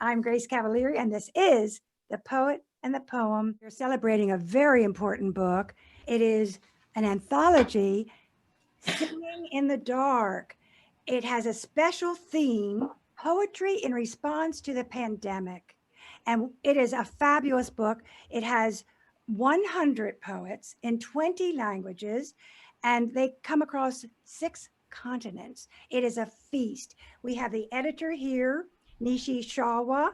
I'm Grace Cavalieri, and this is The Poet and the Poem. We're celebrating a very important book. It is an anthology, Singing in the Dark. It has a special theme, poetry in response to the pandemic. And it is a fabulous book. It has 100 poets in 20 languages, and they come across 6 continents. It is a feast. We have the editor here, Nishi Chavla,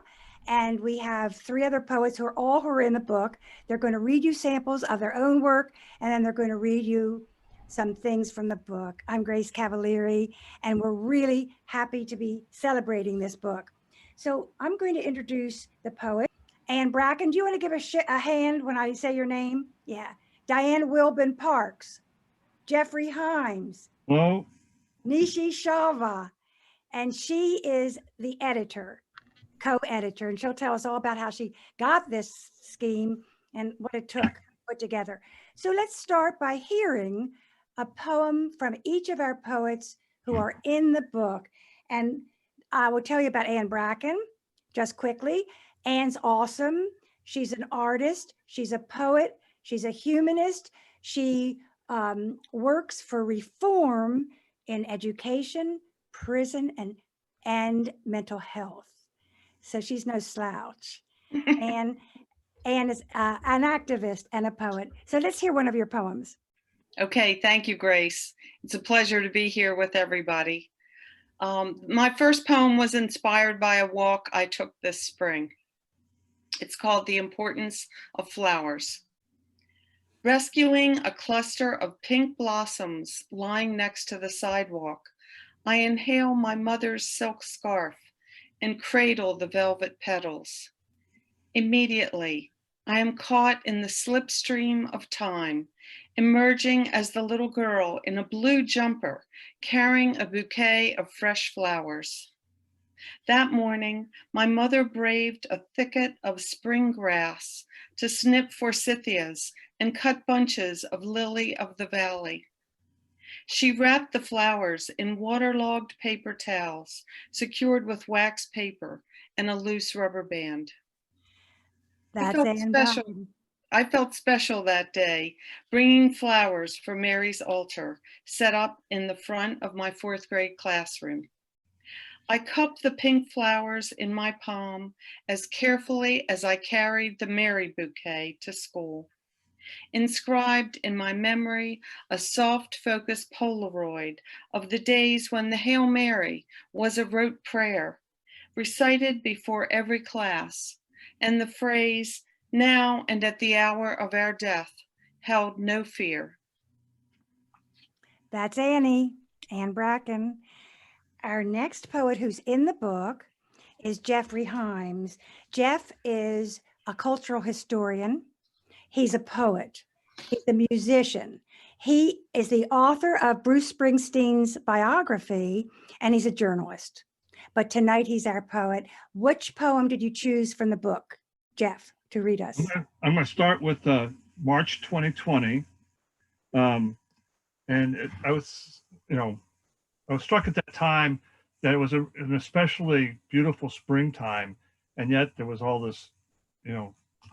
and we have 3 other poets who are in the book. They're going to read you samples of their own work, and then they're going to read you some things from the book. I'm Grace Cavalieri, and we're really happy to be celebrating this book. So I'm going to introduce the poet. And Bracken, do you want to give a hand when I say your name? Yeah. Diane Wilbon Parks, Jeffrey Himes, Hello. Nishi Chavla, and she is the editor, co-editor, and she'll tell us all about how she got this scheme and what it took to put together. So let's start by hearing a poem from each of our poets who are in the book. And I will tell you about Anne Bracken just quickly. Anne's awesome. She's an artist. She's a poet. She's a humanist. She works for reform in education, prison, and mental health. So she's no slouch. And Anne is an activist and a poet. So let's hear one of your poems. Okay, thank you, Grace. It's a pleasure to be here with everybody. My first poem was inspired by a walk I took this spring. It's called The Importance of Flowers. Rescuing a cluster of pink blossoms lying next to the sidewalk, I inhale my mother's silk scarf and cradle the velvet petals. Immediately, I am caught in the slipstream of time, emerging as the little girl in a blue jumper, carrying a bouquet of fresh flowers. That morning, my mother braved a thicket of spring grass to snip forsythias and cut bunches of lily of the valley. She wrapped the flowers in waterlogged paper towels, secured with wax paper and a loose rubber band. I felt special that day, bringing flowers for Mary's altar, set up in the front of my 4th grade classroom. I cupped the pink flowers in my palm as carefully as I carried the Mary bouquet to school. Inscribed in my memory, a soft focus Polaroid of the days when the Hail Mary was a rote prayer, recited before every class, and the phrase, "Now and at the hour of our death," held no fear. That's Anne Bracken. Our next poet who's in the book is Jeffrey Himes. Jeff is a cultural historian. He's a poet. He's a musician. He is the author of Bruce Springsteen's biography, and he's a journalist. But tonight he's our poet. Which poem did you choose from the book, Jeff, to read us? I'm going to start with March 2020. I was struck at that time that it was an especially beautiful springtime, and yet there was all this,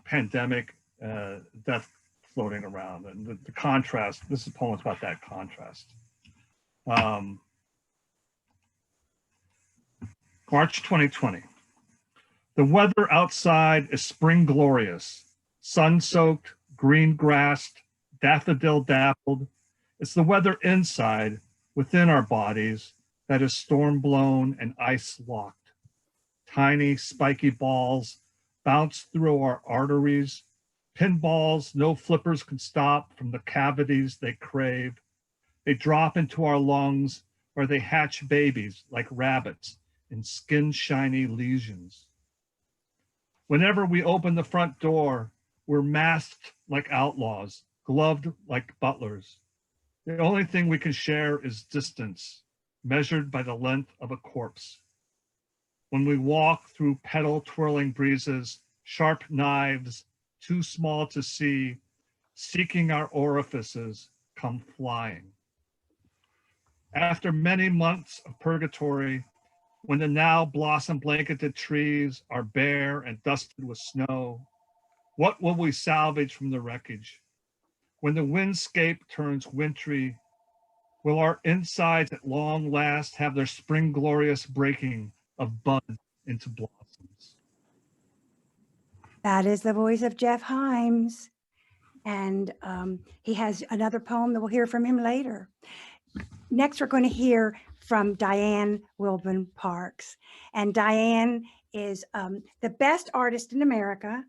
pandemic, death floating around, and the contrast. This is a poem about that contrast. March 2020. The weather outside is spring glorious, sun-soaked, green-grassed, daffodil-dappled. It's the weather inside, within our bodies, that is storm-blown and ice-locked. Tiny, spiky balls bounce through our arteries, pinballs no flippers can stop from the cavities they crave. They drop into our lungs where they hatch babies like rabbits in skin-shiny lesions. Whenever we open the front door, we're masked like outlaws, gloved like butlers. The only thing we can share is distance, measured by the length of a corpse. When we walk through petal-twirling breezes, sharp knives, too small to see, seeking our orifices, come flying. After many months of purgatory, when the now blossom blanketed trees are bare and dusted with snow, what will we salvage from the wreckage? When the windscape turns wintry, will our insides at long last have their spring glorious breaking of buds into blossoms? That is the voice of Jeff Himes. And he has another poem that we'll hear from him later. Next, we're going to hear from Diane Wilbon Parks. And Diane is the best artist in America.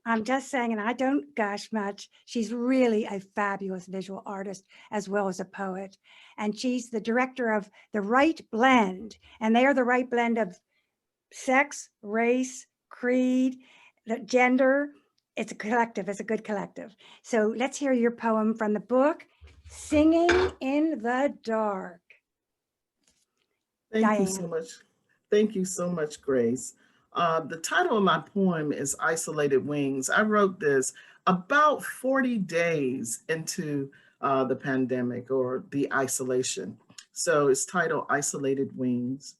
I'm just saying, and I don't gush much. She's really a fabulous visual artist as well as a poet. And she's the director of The Right Blend. And they are the right blend of sex, race, creed, gender. It's a collective, it's a good collective. So let's hear your poem from the book, Singing in the Dark. Thank you Diane. so much. Thank you so much, Grace. The title of my poem is Isolated Wings. I wrote this about 40 days into the pandemic or the isolation. So it's titled Isolated Wings.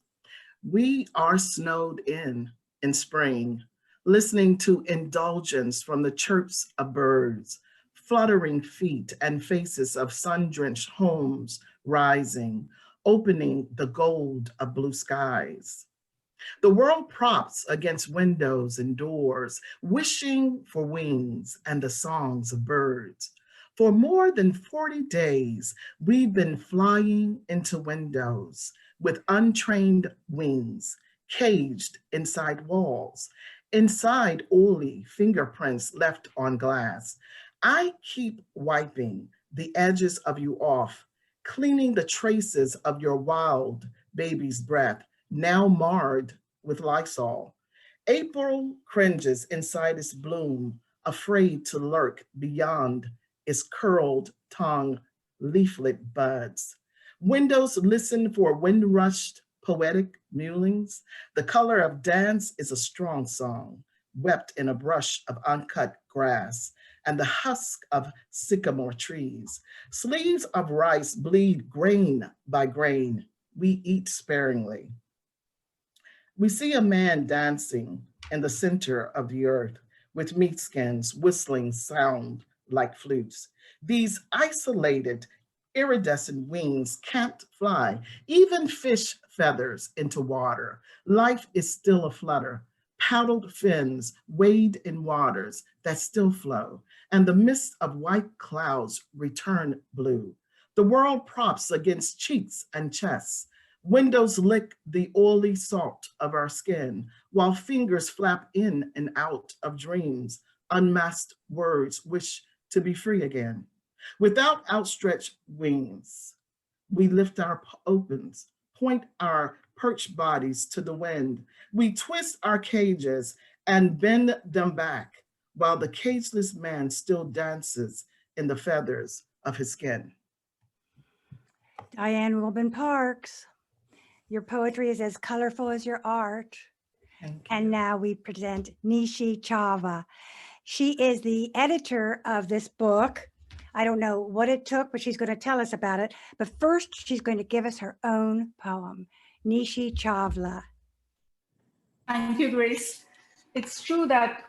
We are snowed in spring, listening to indulgence from the chirps of birds, fluttering feet and faces of sun-drenched homes rising, opening the gold of blue skies. The world props against windows and doors, wishing for wings and the songs of birds. For more than 40 days, we've been flying into windows with untrained wings, caged inside walls, inside oily fingerprints left on glass. I keep wiping the edges of you off, cleaning the traces of your wild baby's breath, now marred with Lysol. April cringes inside its bloom, afraid to lurk beyond its curled tongue, leaflet buds. Windows listen for wind-rushed poetic mewlings. The color of dance is a strong song, wept in a brush of uncut grass and the husk of sycamore trees. Sleeves of rice bleed grain by grain. We eat sparingly. We see a man dancing in the center of the earth with meat skins whistling sound like flutes. These isolated, iridescent wings can't fly, even fish feathers into water. Life is still aflutter. Paddled fins wade in waters that still flow, and the mist of white clouds return blue. The world props against cheeks and chests. Windows lick the oily salt of our skin, while fingers flap in and out of dreams. Unmasked words wish to be free again. Without outstretched wings, we lift our opens, point our perched bodies to the wind. We twist our cages and bend them back, while the cageless man still dances in the feathers of his skin. Diane Wilbon Parks, your poetry is as colorful as your art. Thank you. And now we present Nishi Chavla. She is the editor of this book. I don't know what it took, but she's going to tell us about it. But first, she's going to give us her own poem. Nishi Chavla. Thank you, Grace. It's true that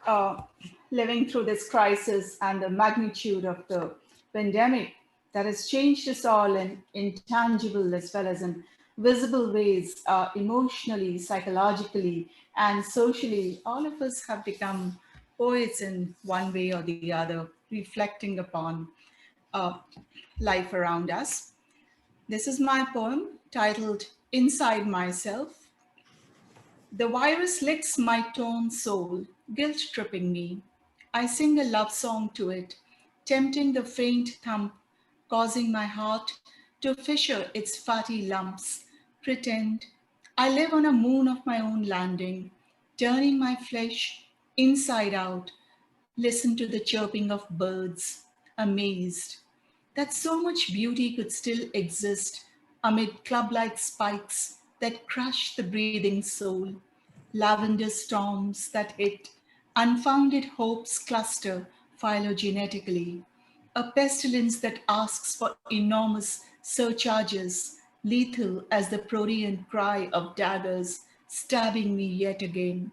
living through this crisis and the magnitude of the pandemic that has changed us all in intangible as well as in visible ways, emotionally, psychologically, and socially, all of us have become poets in one way or the other, reflecting upon life around us. This is my poem titled Inside Myself. The virus licks my torn soul, guilt-tripping me. I sing a love song to it, tempting the faint thump, causing my heart to fissure its fatty lumps. Pretend I live on a moon of my own landing, turning my flesh inside out. Listen to the chirping of birds, amazed that so much beauty could still exist amid club-like spikes that crush the breathing soul. Lavender storms that hit unfounded hopes cluster phylogenetically. A pestilence that asks for enormous surcharges lethal as the protean cry of daggers stabbing me yet again,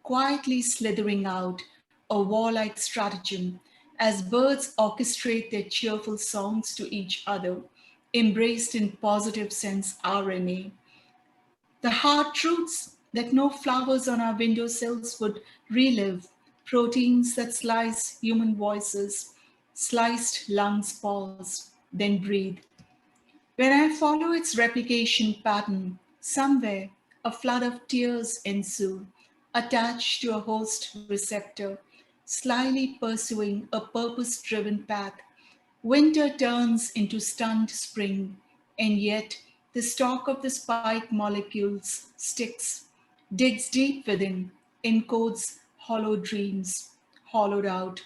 quietly slithering out, a warlike stratagem, as birds orchestrate their cheerful songs to each other, embraced in positive sense RNA. The hard truths that no flowers on our windowsills would relive, proteins that slice human voices, sliced lungs pause, then breathe. When I follow its replication pattern, somewhere a flood of tears ensue, attached to a host receptor, slyly pursuing a purpose-driven path. Winter turns into stunned spring, and yet the stalk of the spike molecules sticks, digs deep within, encodes hollow dreams, hollowed out.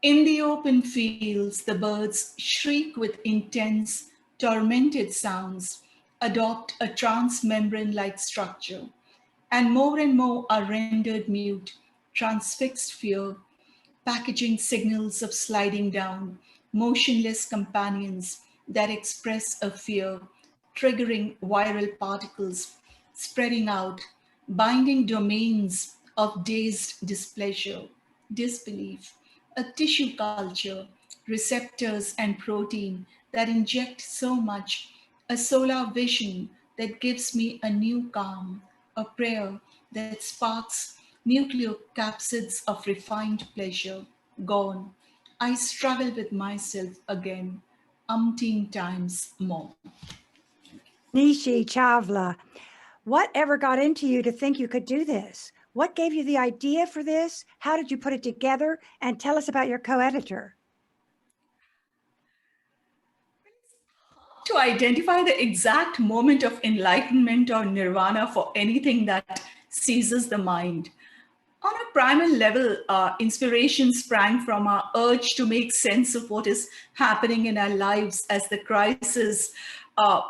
In the open fields, the birds shriek with intense, tormented sounds, adopt a transmembrane-like structure, and more are rendered mute, transfixed fear, packaging signals of sliding down, motionless companions that express a fear, triggering viral particles, spreading out, binding domains of dazed displeasure, disbelief, a tissue culture, receptors and protein that inject so much, a solar vision that gives me a new calm, a prayer that sparks nucleocapsids of refined pleasure, gone. I struggle with myself again, umpteen times more. Nishi Chavla, what ever got into you to think you could do this? What gave you the idea for this? How did you put it together? And tell us about your co-editor. To identify the exact moment of enlightenment or nirvana for anything that seizes the mind. On a primal level, inspiration sprang from our urge to make sense of what is happening in our lives as the crisis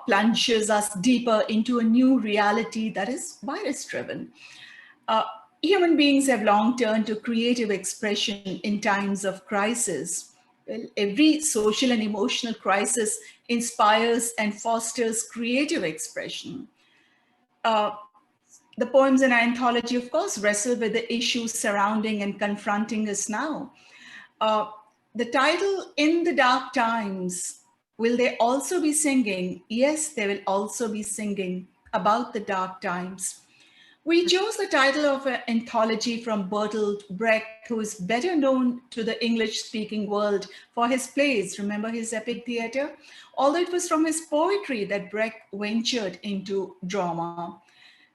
plunges us deeper into a new reality that is virus-driven. Human beings have long turned to creative expression in times of crisis. Well, every social and emotional crisis inspires and fosters creative expression. The poems in our anthology, of course, wrestle with the issues surrounding and confronting us now. The title, In the Dark Times, will they also be singing? Yes, they will also be singing about the dark times. We chose the title of an anthology from Bertolt Brecht, who is better known to the English-speaking world for his plays. Remember his epic theater? Although it was from his poetry that Brecht ventured into drama.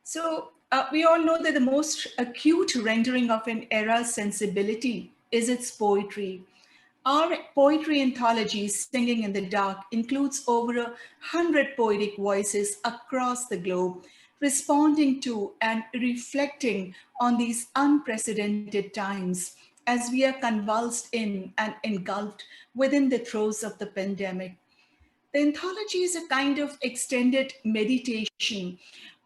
So we all know that the most acute rendering of an era's sensibility is its poetry. Our poetry anthology, Singing in the Dark, includes over 100 poetic voices across the globe, responding to and reflecting on these unprecedented times as we are convulsed in and engulfed within the throes of the pandemic. The anthology is a kind of extended meditation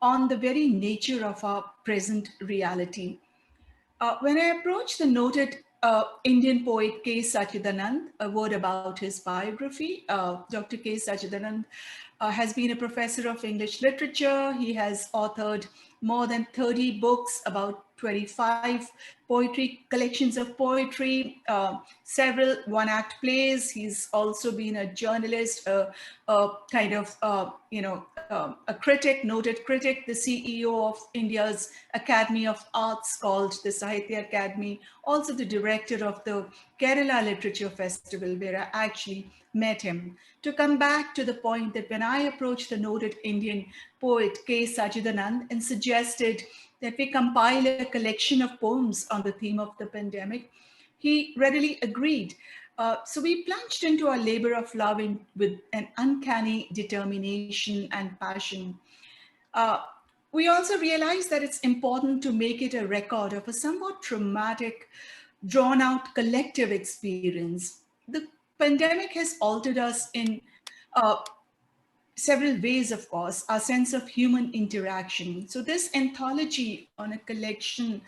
on the very nature of our present reality. When I approached the noted Indian poet K. Sachidanand, a word about his biography. Dr. K. Sachidanand has been a professor of English literature. He has authored more than 30 books, about 25 poetry collections of poetry, several one-act plays. He's also been a journalist, a critic, noted critic, the CEO of India's Academy of Arts called the Sahitya Academy, also the director of the Kerala Literature Festival, where I actually met him. To come back to the point that when I approached the noted Indian poet K. Sachidanand and suggested that we compile a collection of poems on the theme of the pandemic, he readily agreed. So we plunged into our labor of love with an uncanny determination and passion. We also realized that it's important to make it a record of a somewhat traumatic, drawn out collective experience. The pandemic has altered us in several ways, of course, our sense of human interaction. So this anthology on a collection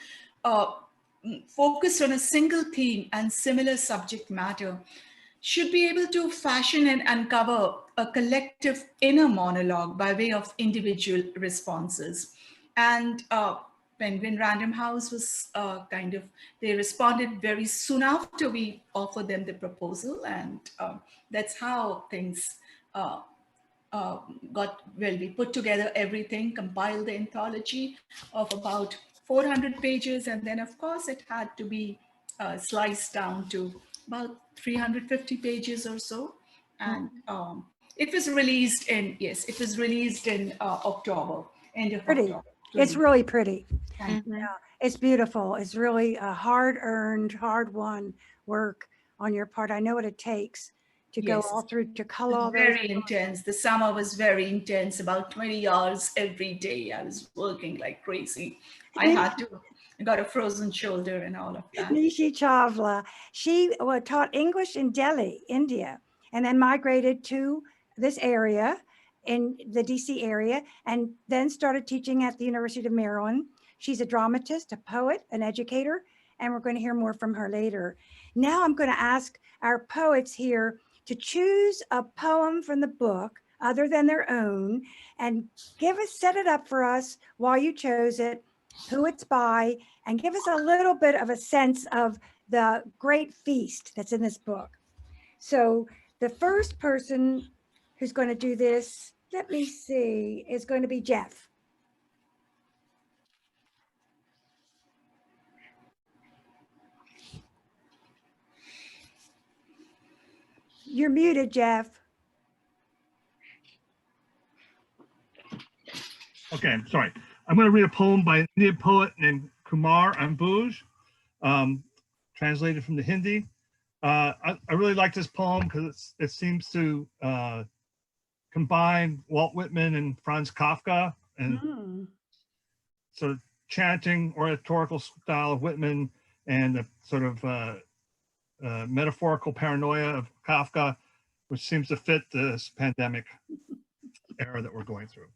focused on a single theme and similar subject matter should be able to fashion and uncover a collective inner monologue by way of individual responses. And Penguin Random House was they responded very soon after we offered them the proposal. And that's how things we put together everything, compiled the anthology of about 400 pages. And then of course it had to be sliced down to about 350 pages or so. And it was released in, October, end of Pretty. October. It's really pretty. Thank you. Yeah, it's beautiful. It's really a hard-earned, hard-won work on your part. I know what it takes to go Yes. all through, to cull all those. Very intense. The summer was very intense, about 20 hours every day. I was working like crazy. I got a frozen shoulder and all of that. Nishi Chavla, she taught English in Delhi, India, and then migrated to this area in the DC area, and then started teaching at the University of Maryland. She's a dramatist, a poet, an educator, and we're going to hear more from her later. Now I'm going to ask our poets here to choose a poem from the book other than their own and set it up for us while you chose it, who it's by, and give us a little bit of a sense of the great feast that's in this book. So the first person who's going to do this, let me see, is going to be Jeff. You're muted, Jeff. Okay, I'm sorry. I'm going to read a poem by an Indian poet named Kumar Ambuj, translated from the Hindi. I really like this poem because it seems to combine Walt Whitman and Franz Kafka, and sort of chanting oratorical style of Whitman and the sort of metaphorical paranoia of Kafka, which seems to fit this pandemic era that we're going through.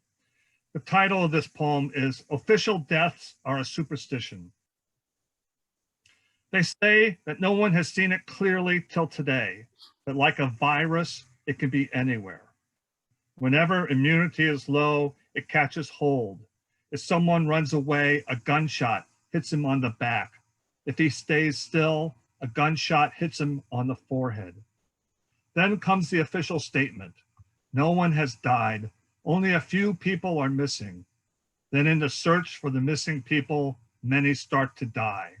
The title of this poem is Official Deaths Are a Superstition. They say that no one has seen it clearly till today, that like a virus, it can be anywhere. Whenever immunity is low, it catches hold. If someone runs away, a gunshot hits him on the back. If he stays still, a gunshot hits him on the forehead. Then comes the official statement. No one has died. Only a few people are missing. Then in the search for the missing people, many start to die.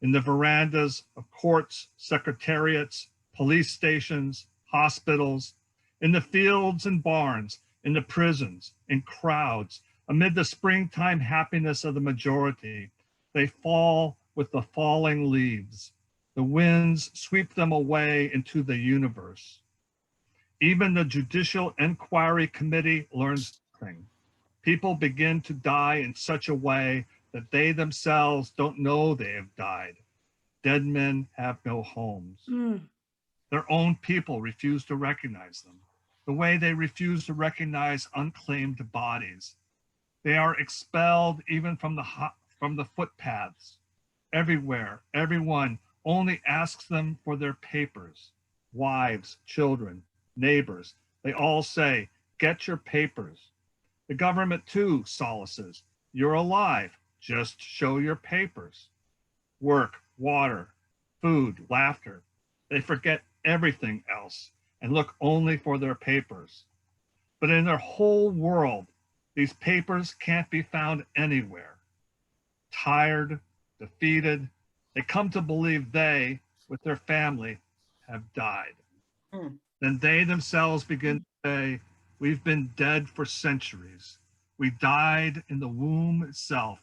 In the verandas of courts, secretariats, police stations, hospitals, in the fields and barns, in the prisons, in crowds, amid the springtime happiness of the majority, they fall with the falling leaves. The winds sweep them away into the universe. Even the Judicial Inquiry Committee learns nothing. People begin to die in such a way that they themselves don't know they have died. Dead men have no homes. Their own people refuse to recognize them, the way they refuse to recognize unclaimed bodies. They are expelled even from the footpaths. Everywhere, everyone only asks them for their papers. Wives, children, neighbors, they all say, get your papers. The government too solaces, you're alive, just show your papers. Work, water, food, laughter. They forget everything else and look only for their papers. But in their whole world, these papers can't be found anywhere. Tired, defeated, they come to believe they, with their family, have died. Then they themselves begin to say, we've been dead for centuries. We died in the womb itself.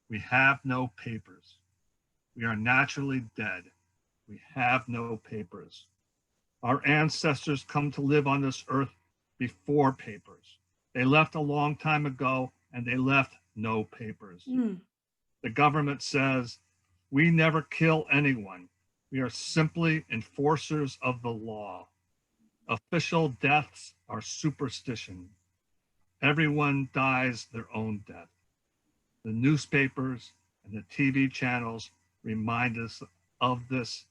We have no papers. We are naturally dead. We have no papers. Our ancestors come to live on this earth before papers. They left a long time ago and they left no papers. The government says, we never kill anyone. We are simply enforcers of the law. Official deaths are superstition. Everyone dies their own death. The newspapers and the TV channels remind us of this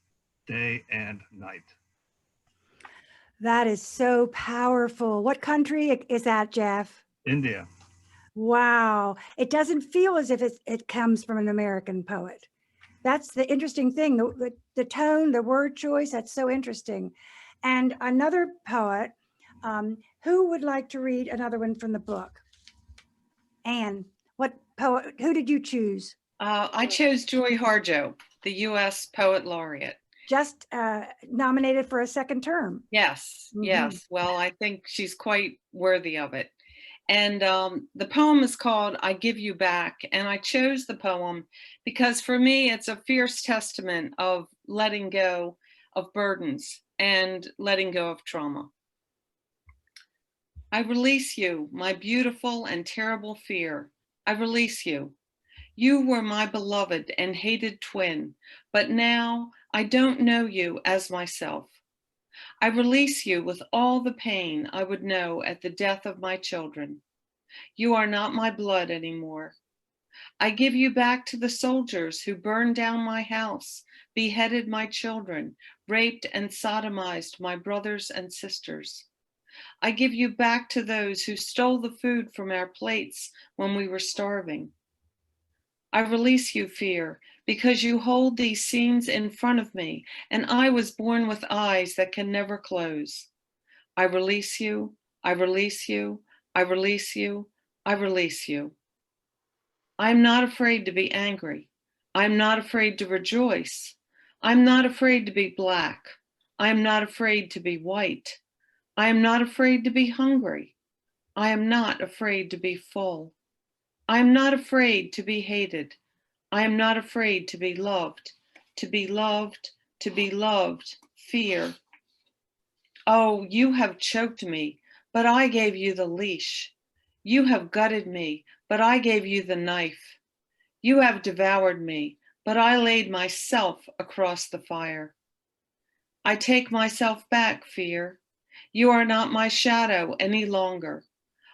day and night. That is so powerful. What country is that, Jeff? India. Wow. It doesn't feel as if it comes from an American poet. That's the interesting thing. The tone, the word choice, that's so interesting. And another poet, who would like to read another one from the book? Anne, what poet, who did you choose? I chose Joy Harjo, the U.S. Poet Laureate. Just nominated for a second term. Yes, Mhm. yes. Well, I think she's quite worthy of it. And the poem is called I Give You Back. And I chose the poem because for me, it's a fierce testament of letting go of burdens and letting go of trauma. I release you, my beautiful and terrible fear. I release you. You were my beloved and hated twin, but now I don't know you as myself. I release you with all the pain I would know at the death of my children. You are not my blood anymore. I give you back to the soldiers who burned down my house, beheaded my children, raped and sodomized my brothers and sisters. I give you back to those who stole the food from our plates when we were starving. I release you, fear, because you hold these scenes in front of me, and I was born with eyes that can never close. I release you, I release you, I release you, I release you. I'm not afraid to be angry. I'm not afraid to rejoice. I'm not afraid to be black. I am not afraid to be white. I am not afraid to be hungry. I am not afraid to be full. I am not afraid to be hated. I am not afraid to be loved, to be loved, to be loved, fear. Oh, you have choked me, but I gave you the leash. You have gutted me, but I gave you the knife. You have devoured me, but I laid myself across the fire. I take myself back, fear. You are not my shadow any longer.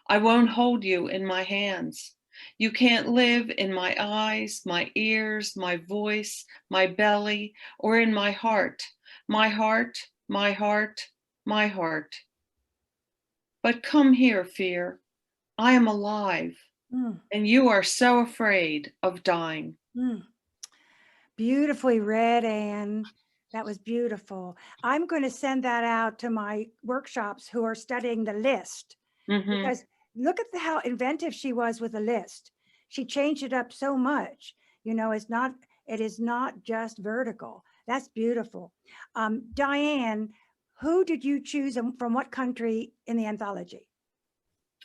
I won't hold you in my hands. You can't live in my eyes, my ears, my voice, my belly, or in my heart, my heart, my heart, my heart. But come here, fear. I am alive, and you are so afraid of dying. Beautifully read, Anne. That was beautiful. I'm going to send that out to my workshops who are studying the list, because look at how inventive she was with the list. She changed it up so much. You know, it is not just vertical. That's beautiful. Diane, who did you choose and from what country in the anthology?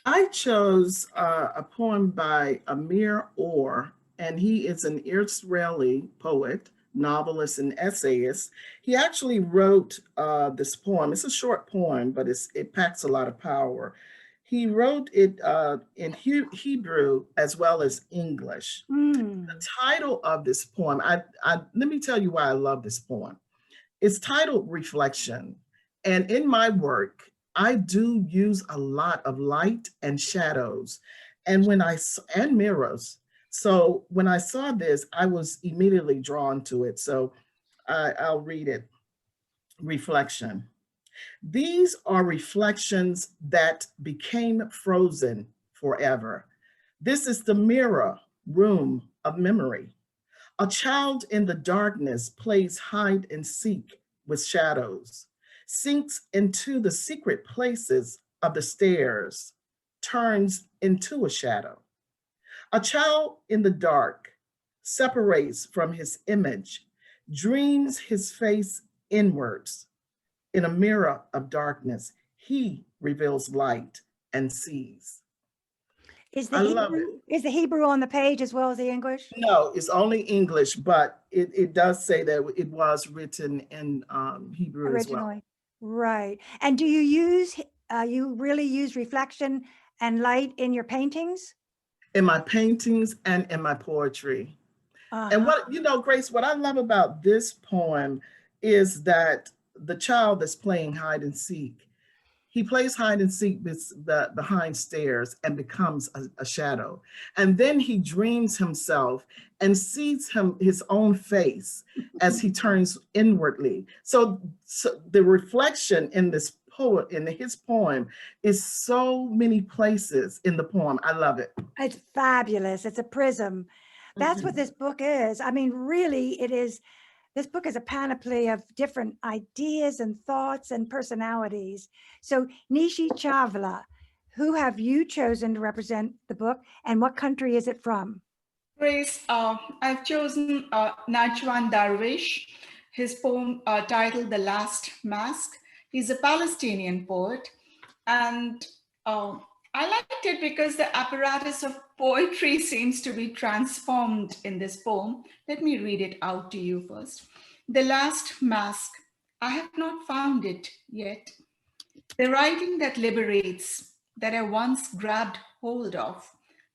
I chose a poem by Amir Orr, and he is an Israeli poet, novelist, and essayist. He actually wrote this poem. It's a short poem, but it packs a lot of power. He wrote it in Hebrew as well as English. The title of this poem, let me tell you why I love this poem. It's titled Reflection. And in my work, I do use a lot of light and shadows and mirrors. So when I saw this, I was immediately drawn to it. So I'll read it. Reflection. These are reflections that became frozen forever. This is the mirror room of memory. A child in the darkness plays hide and seek with shadows, sinks into the secret places of the stairs, turns into a shadow. A child in the dark separates from his image, dreams his face inwards. In a mirror of darkness, he reveals light and sees. Is I love it. Is the Hebrew on the page as well as the English? No, it's only English, but it does say that it was written in Hebrew Originally. as well. Right. And do you you really use reflection and light in your paintings? In my paintings and in my poetry. And what, Grace, what I love about this poem is that the child that's playing hide and seek, he plays hide and seek behind stairs and becomes a shadow. And then he dreams himself and sees his own face as he turns inwardly. So the reflection in this poet and his poem is so many places in the poem. I love it. It's fabulous. It's a prism. That's what this book is. I mean, really, it is. This book is a panoply of different ideas and thoughts and personalities. So, Nishi Chavla, who have you chosen to represent the book, and what country is it from? Grace, I've chosen Najwan Darwish, his poem titled The Last Mask. He's a Palestinian poet, and I liked it because the apparatus of poetry seems to be transformed in this poem. Let me read it out to you first. The last mask, I have not found it yet. The writing that liberates, that I once grabbed hold of,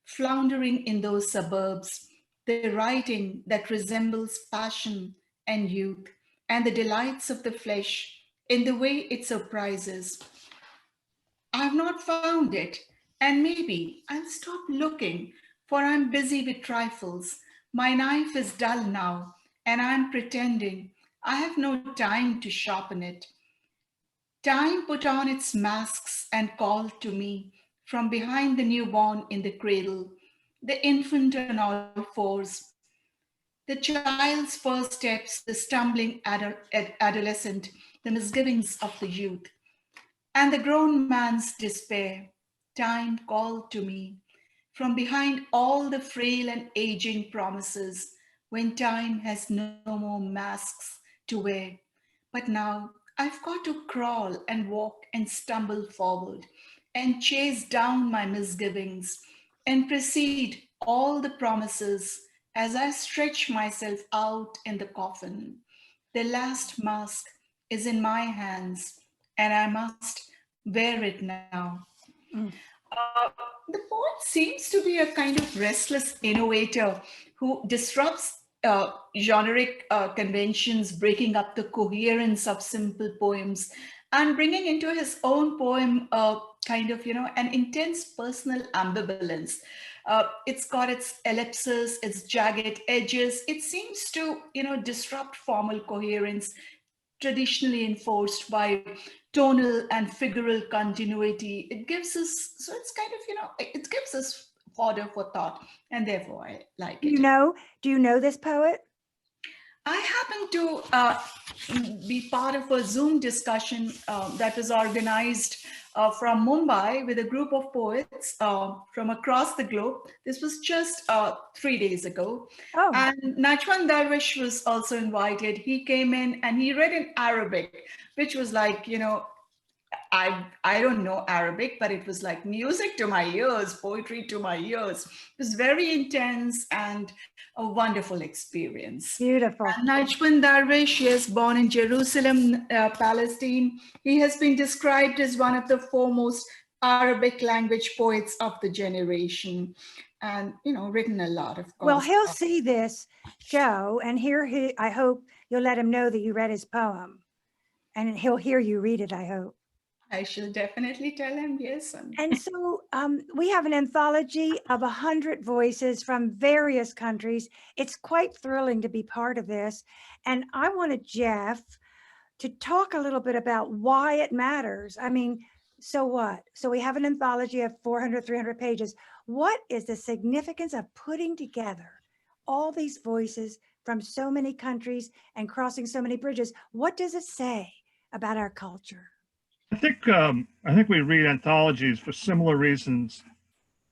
floundering in those suburbs, the writing that resembles passion and youth and the delights of the flesh in the way it surprises. I have not found it, and maybe I'll stop looking, for I'm busy with trifles. My knife is dull now, and I'm pretending I have no time to sharpen it. Time put on its masks and called to me from behind the newborn in the cradle, the infant on all fours, the child's first steps, the stumbling adolescent, the misgivings of the youth, and the grown man's despair. Time called to me from behind all the frail and aging promises when time has no more masks to wear. But now I've got to crawl and walk and stumble forward and chase down my misgivings and precede all the promises as I stretch myself out in the coffin. The last mask is in my hands and I must wear it now. The poet seems to be a kind of restless innovator who disrupts generic conventions, breaking up the coherence of simple poems and bringing into his own poem kind of, an intense personal ambivalence. It's got its ellipses, its jagged edges. It seems to, disrupt formal coherence traditionally enforced by tonal and figural continuity. It gives us, so it's kind of, it gives us fodder for thought, and therefore I like it. Do you know this poet? I happen to be part of a Zoom discussion that was organized from Mumbai with a group of poets from across the globe. This was just 3 days ago. Oh. And Najwan Darwish was also invited. He came in and he read in Arabic, which was like, I don't know Arabic, but it was like music to my ears, poetry to my ears. It was very intense and a wonderful experience. Beautiful. And Najwan Darwish, he is born in Jerusalem, Palestine. He has been described as one of the foremost Arabic language poets of the generation, and written a lot, of course. Well, he'll see this show, and I hope you'll let him know that you read his poem, and he'll hear you read it, I hope. I shall definitely tell him, yes. And so we have an anthology of 100 voices from various countries. It's quite thrilling to be part of this. And I wanted Jeff to talk a little bit about why it matters. I mean, so what? So we have an anthology of 400, 300 pages. What is the significance of putting together all these voices from so many countries and crossing so many bridges? What does it say about our culture? I think we read anthologies for similar reasons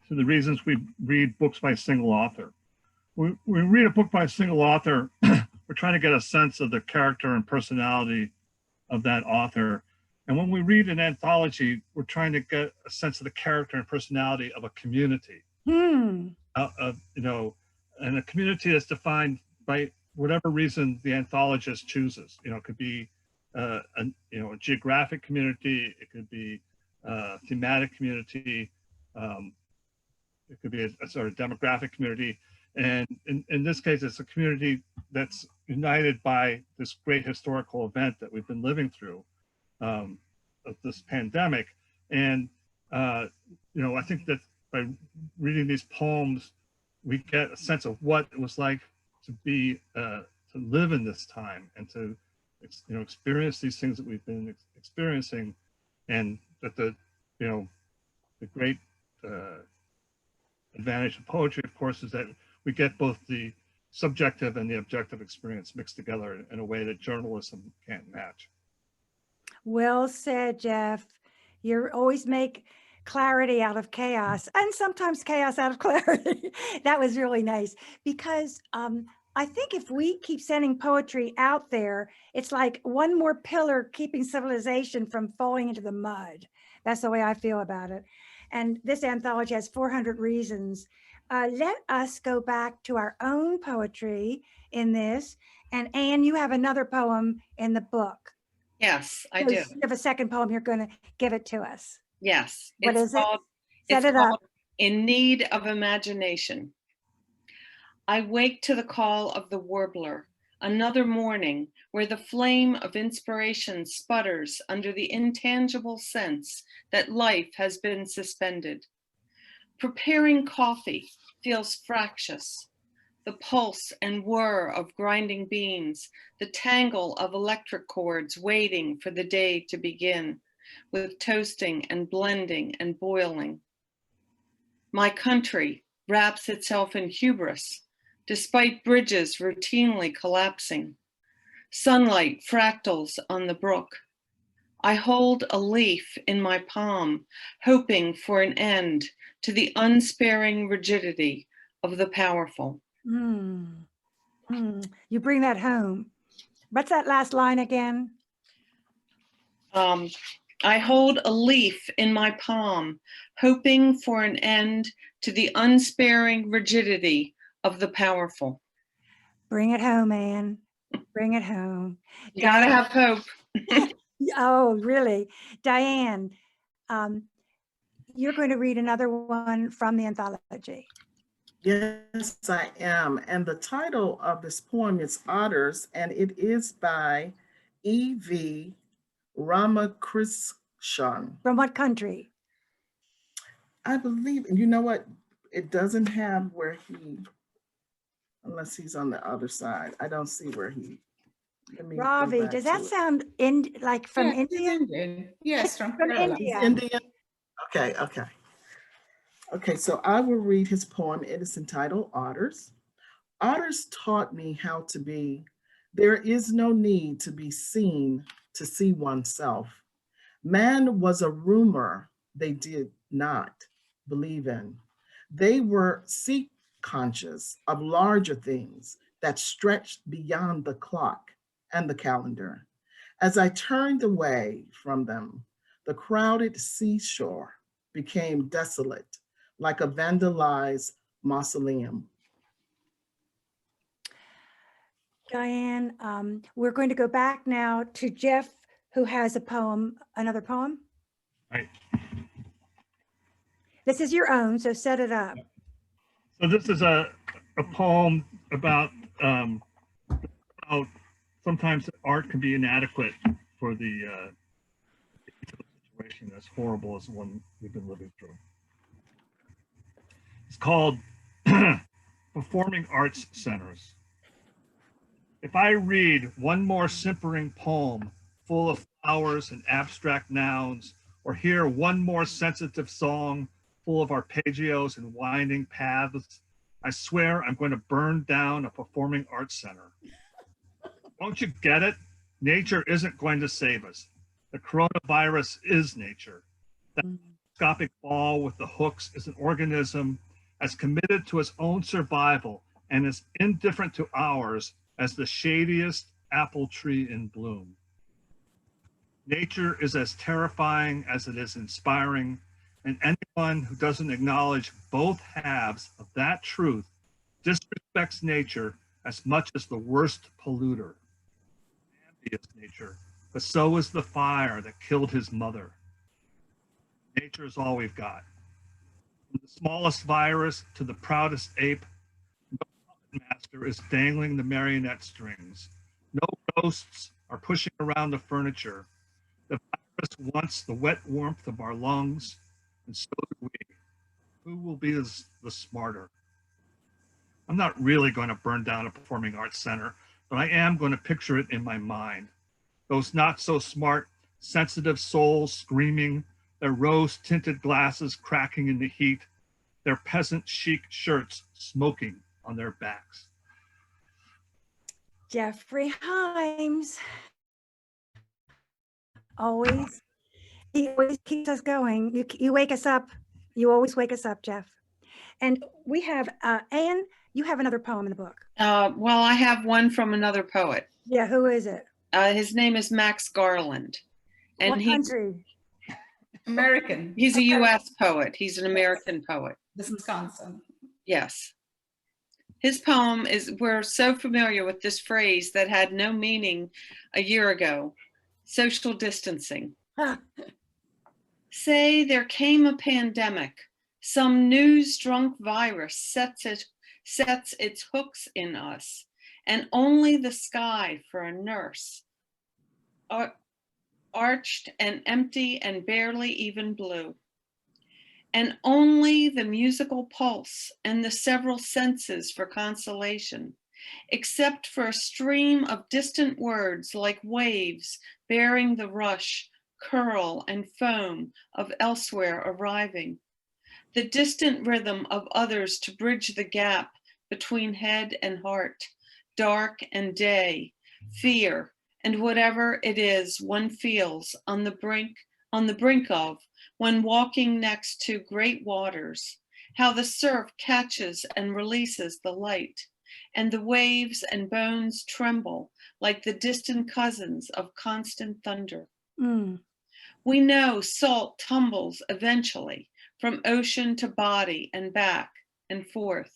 to the reasons we read books by a single author. We read a book by a single author, we're trying to get a sense of the character and personality of that author. And when we read an anthology, we're trying to get a sense of the character and personality of a community. And a community that's defined by whatever reason the anthologist chooses. It could be a geographic community, it could be a thematic community, it could be a sort of demographic community. And in this case, it's a community that's united by this great historical event that we've been living through, of this pandemic. And, I think that by reading these poems, we get a sense of what it was like to be, to live in this time and to experience these things that we've been experiencing And that the great advantage of poetry, of course, is that we get both the subjective and the objective experience mixed together in a way that journalism can't match. Well said, Jeff. You always make clarity out of chaos, and sometimes chaos out of clarity. That was really nice, because I think if we keep sending poetry out there, it's like one more pillar keeping civilization from falling into the mud. That's the way I feel about it. And this anthology has 400 reasons. Let us go back to our own poetry in this. And Anne, you have another poem in the book. Yes, I do. You have a second poem. You're going to give it to us. Yes. What is it? It's Set it up. called In Need of Imagination. I wake to the call of the warbler, another morning where the flame of inspiration sputters under the intangible sense that life has been suspended. Preparing coffee feels fractious. The pulse and whir of grinding beans, the tangle of electric cords waiting for the day to begin, with toasting and blending and boiling. My country wraps itself in hubris, despite bridges routinely collapsing. Sunlight fractals on the brook. I hold a leaf in my palm, hoping for an end to the unsparing rigidity of the powerful. You bring that home. What's that last line again? I hold a leaf in my palm, hoping for an end to the unsparing rigidity of the powerful. Bring it home, Anne. Bring it home. You gotta have hope. Oh, really? Diane, you're going to read another one from the anthology. Yes, I am. And the title of this poem is Otters, and it is by E.V. Ramakrishnan. From what country? I believe, and you know what? It doesn't have where he, unless he's on the other side. I don't see where he. Ravi, does that sound like from India? Indian. Yes, from India. Indian. Okay, so I will read his poem. It is entitled Otters. Otters taught me how to be. There is no need to be seen to see oneself. Man was a rumor they did not believe in. They were sea conscious of larger things that stretched beyond the clock and the calendar. As I turned away from them, the crowded seashore became desolate, like a vandalized mausoleum. Diane, we're going to go back now to Jeff, who has a poem, another poem. Right. This is your own, so set it up. So this is a poem about how sometimes art can be inadequate for the situation as horrible as the one we've been living through. It's called Performing Arts Centers. If I read one more simpering poem full of flowers and abstract nouns, or hear one more sensitive song full of arpeggios and winding paths, I swear I'm going to burn down a performing arts center. Don't you get it? Nature isn't going to save us. The coronavirus is nature. That microscopic ball with the hooks is an organism as committed to its own survival and as indifferent to ours as the shadiest apple tree in bloom. Nature is as terrifying as it is inspiring, and anyone who doesn't acknowledge both halves of that truth disrespects nature as much as the worst polluter. Man is nature, but so is the fire that killed his mother. Nature is all we've got. From the smallest virus to the proudest ape, no puppet master is dangling the marionette strings. No ghosts are pushing around the furniture. The virus wants the wet warmth of our lungs, and so do we. Who will be the smarter? I'm not really going to burn down a performing arts center, but I am going to picture it in my mind. Those not so smart sensitive souls screaming, their rose-tinted glasses cracking in the heat, their peasant chic shirts smoking on their backs. Jeffrey Himes. He always keeps us going. You wake us up. You always wake us up, Jeff. And we have, Anne, you have another poem in the book. Well, I have one from another poet. Yeah, who is it? His name is Max Garland. And What country? American. He's a U.S. poet. He's an American poet. Wisconsin. Yes. His poem is, we're so familiar with this phrase that had no meaning a year ago, social distancing. Say there came a pandemic, some news-drunk virus sets its hooks in us, and only the sky for a nurse, arched and empty and barely even blue. And only the musical pulse and the several senses for consolation, except for a stream of distant words like waves bearing the rush, curl, and foam of elsewhere arriving. The distant rhythm of others to bridge the gap between head and heart, dark and day, fear, and whatever it is one feels on the brink of when walking next to great waters, how the surf catches and releases the light, and the waves and bones tremble like the distant cousins of constant thunder. We know salt tumbles eventually from ocean to body and back and forth.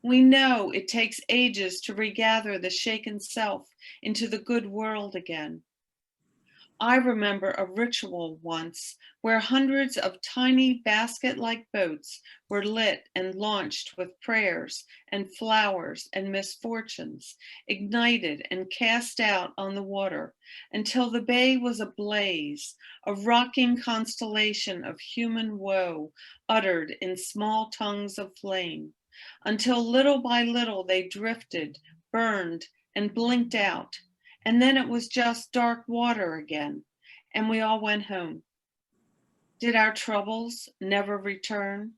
We know it takes ages to regather the shaken self into the good world again. I remember a ritual once where hundreds of tiny basket-like boats were lit and launched with prayers and flowers and misfortunes, ignited and cast out on the water until the bay was ablaze, a rocking constellation of human woe uttered in small tongues of flame, until little by little they drifted, burned, and blinked out. And then it was just dark water again, and we all went home. Did our troubles never return?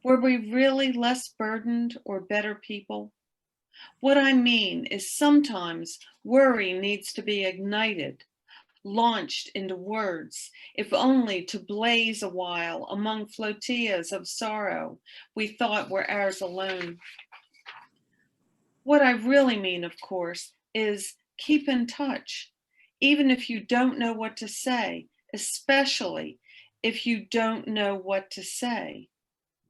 Were we really less burdened or better people? What I mean is sometimes worry needs to be ignited, launched into words, if only to blaze a while among flotillas of sorrow we thought were ours alone. What I really mean, of course, is keep in touch, even if you don't know what to say, especially if you don't know what to say.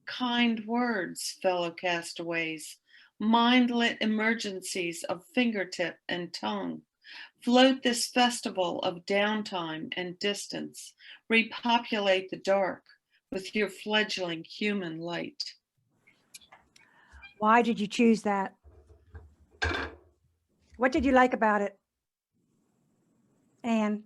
Kind words, fellow castaways, mind-lit emergencies of fingertip and tongue. Float this festival of downtime and distance. Repopulate the dark with your fledgling human light. Why did you choose that? What did you like about it, Anne?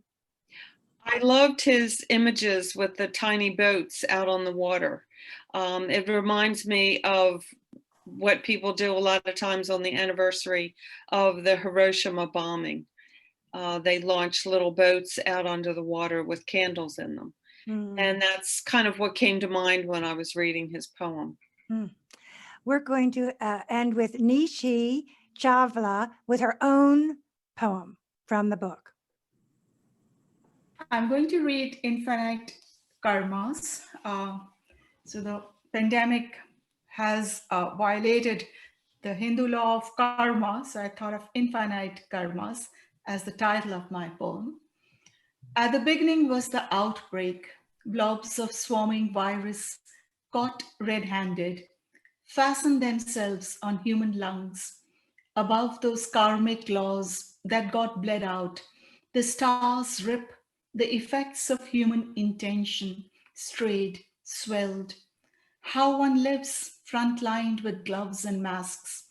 I loved his images with the tiny boats out on the water. It reminds me of what people do a lot of times on the anniversary of the Hiroshima bombing. They launch little boats out onto the water with candles in them. And that's kind of what came to mind when I was reading his poem. We're going to end with Nishi Chavla with her own poem from the book. I'm going to read Infinite Karmas. So the pandemic has violated the Hindu law of karma. So I thought of Infinite Karmas as the title of my poem. At the beginning was the outbreak, blobs of swarming virus caught red-handed, fastened themselves on human lungs. Above those karmic laws that got bled out, the stars rip the effects of human intention, strayed, swelled. How one lives front-lined with gloves and masks,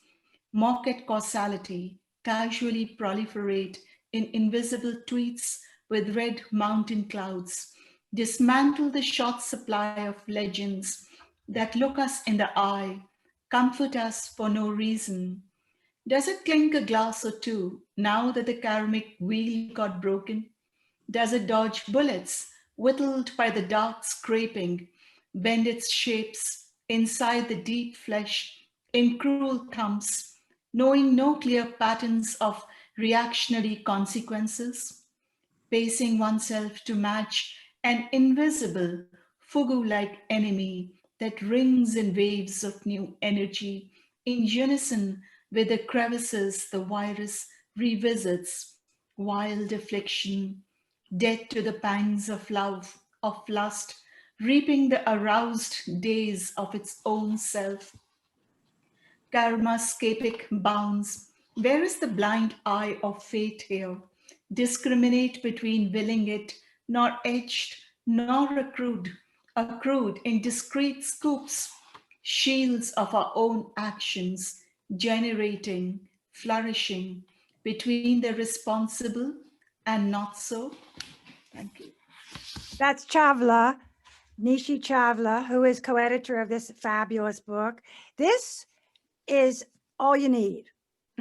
mock at causality, casually proliferate in invisible tweets with red mountain clouds, dismantle the short supply of legends that look us in the eye, comfort us for no reason. Does it clink a glass or two now that the karmic wheel got broken? Does it dodge bullets, whittled by the dark scraping, bend its shapes inside the deep flesh in cruel thumps, knowing no clear patterns of reactionary consequences, pacing oneself to match an invisible, fugu-like enemy that rings in waves of new energy, in unison with the crevices the virus revisits, wild affliction, dead to the pangs of love, of lust, reaping the aroused days of its own self. Karmascapic bounds. Where is the blind eye of fate here? Discriminate between willing it, nor etched, nor accrued in discrete scoops, shields of our own actions, generating, flourishing between the responsible and not so. Thank you. That's Chavla, Nishi Chavla, who is co-editor of this fabulous book. This is all you need.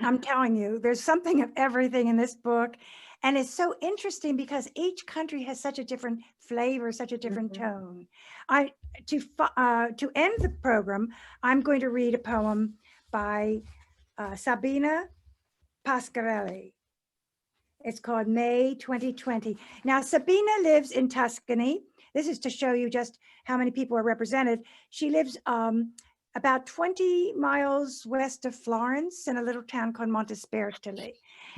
I'm telling you, there's something of everything in this book. And it's so interesting because each country has such a different flavor, such a different tone. To end the program, I'm going to read a poem by Sabina Pasquarelli. It's called May 2020. Now, Sabina lives in Tuscany. This is to show you just how many people are represented. She lives about 20 miles west of Florence in a little town called Montespertoli.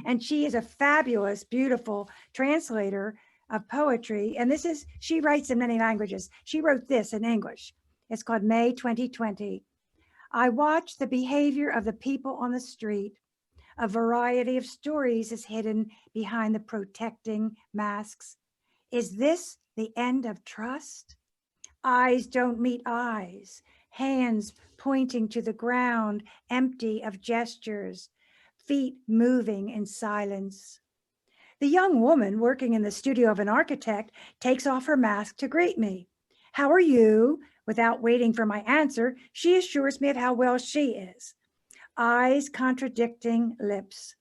And she is a fabulous, beautiful translator of poetry. And she writes in many languages. She wrote this in English. It's called May 2020. I watch the behavior of the people on the street. A variety of stories is hidden behind the protecting masks. Is this the end of trust? Eyes don't meet eyes, hands pointing to the ground, empty of gestures, feet moving in silence. The young woman working in the studio of an architect takes off her mask to greet me. How are you? Without waiting for my answer, she assures me of how well she is. Eyes contradicting lips.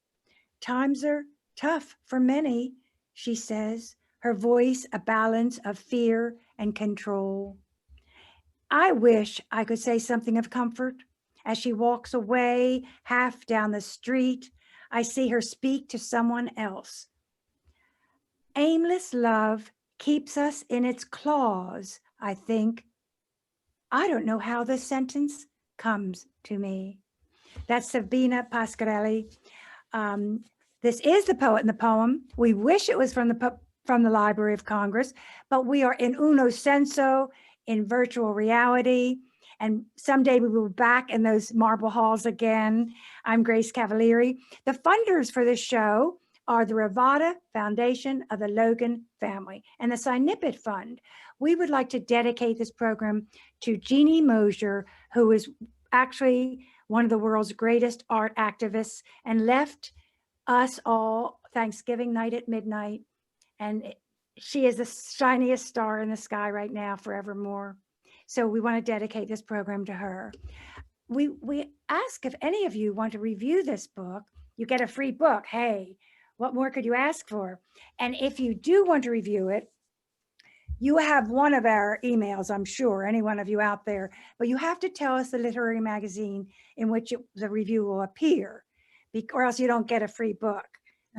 Times are tough for many, she says, her voice a balance of fear and control. I wish I could say something of comfort. As she walks away, half down the street, I see her speak to someone else. Aimless love keeps us in its claws, I think. I don't know how this sentence comes to me. That's Sabina Pasquarelli. This is The Poet and the Poem. We wish it was from the Library of Congress, but we are in uno senso, in virtual reality. And someday we will be back in those marble halls again. I'm Grace Cavalieri. The funders for this show are the Ravada Foundation of the Logan family and the Sinipit Fund. We would like to dedicate this program to Jeannie Mosier, who is actually one of the world's greatest art activists and left us all Thanksgiving night at midnight. And she is the shiniest star in the sky right now, forevermore. So we want to dedicate this program to her. We ask if any of you want to review this book. You get a free book. Hey, what more could you ask for? And if you do want to review it, you have one of our emails, I'm sure, any one of you out there, but you have to tell us the literary magazine in which the review will appear, or else you don't get a free book,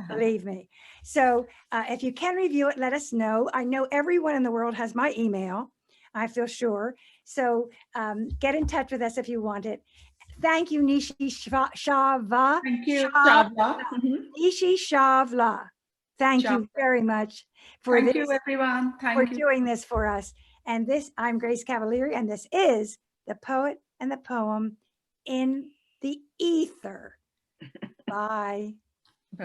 believe me. So if you can review it, let us know. I know everyone in the world has my email, I feel sure. So get in touch with us if you want it. Thank you, Nishi Chavla. Thank you, Chavla. Nishi Chavla. Thank you very much for Thank you, everyone. Thank you. doing this for us. And I'm Grace Cavalieri, and this is The Poet and the Poem in the Ether. Bye.